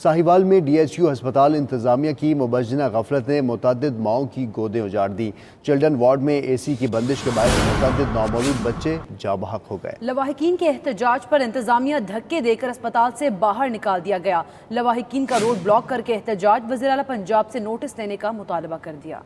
साहिवाल में DHQ अस्पताल इंतजामिया की मुबज्जना गफलत ने मुतअद्दिद माओं की गोदें उजाड़ दी। चिल्ड्रन वार्ड में AC की बंदिश के बायस मुतअद्दिद नौमौलूद बच्चे जाबहक हो गए। लवाहिकीन के एहतजाज पर इंतजामिया धक्के देकर अस्पताल से बाहर निकाल दिया गया। लवाहिकीन का रोड ब्लॉक करके एहतजाज, वज़ीर आला पंजाब से नोटिस लेने का मुतालबा कर दिया।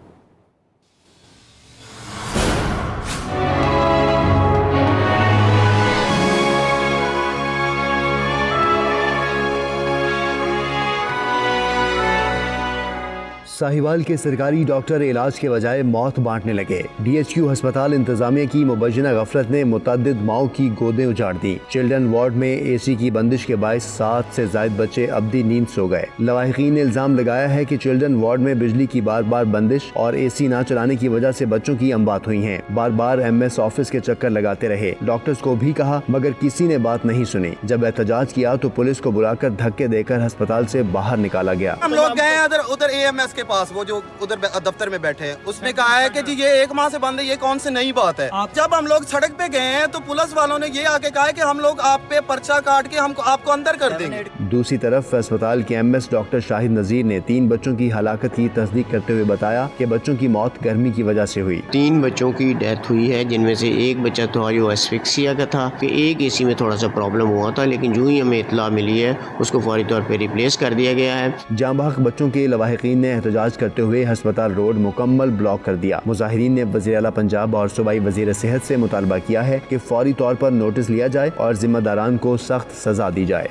साहिवाल के सरकारी डॉक्टर इलाज के बजाय मौत बांटने लगे। DHQ अस्पताल इंतजामिया की मुबज्जना गफलत ने मुतअद्दिद माओं की गोदें उजाड़ दी। चिल्ड्रन वार्ड में AC की बंदिश के बायस 7 से ज़ायद बच्चे अब्दी नींद सो गए। लवाहिकीन ने इल्जाम लगाया है कि चिल्ड्रन वार्ड में बिजली की बार बार बंदिश और AC ना चलाने की वजह से बच्चों की अमवात हुई हैं। बार बार MS ऑफिस के चक्कर लगाते रहे, डॉक्टर्स को भी कहा मगर किसी ने बात नहीं सुनी। जब एहतजाज किया तो पुलिस को बुलाकर धक्के देकर अस्पताल से बाहर निकाला गया। हम लोग गए उधर AMS के पास, वो जो उधर दफ्तर में बैठे हैं, उसने कहा है कि जी ये 1 माह से बंद है, ये कौन सी नई बात है। जब हम लोग सड़क पे गए हैं तो पुलिस वालों ने ये आके कहा है कि हम लोग आप पे पर्चा काट के हमको आपको अंदर कर देंगे। दूसरी तरफ अस्पताल के MS डॉक्टर शाहिद नजीर ने 3 बच्चों की हलाकत की तस्दीक करते हुए बताया कि बच्चों की मौत गर्मी की वजह से हुई। 3 बच्चों की डेथ हुई है, जिनमें से एक बच्चा तो एस्फिक्सिया का था कि एक AC में थोड़ा सा प्रॉब्लम हुआ था, लेकिन जो ही हमें इत्तला मिली है उसको फौरी तौर पर रिप्लेस कर दिया गया है। जांबाक बच्चों के लवाहिकीन ने एहतजाज करते हुए अस्पताल रोड मुकम्मल ब्लॉक कर दिया। मुजाहिरीन ने वज़ीर आला पंजाब और सूबाई वज़ीर सेहत से मुतालबा किया है कि फौरी तौर पर नोटिस लिया जाए और जिम्मेदारान को सख्त सजा दी जाए।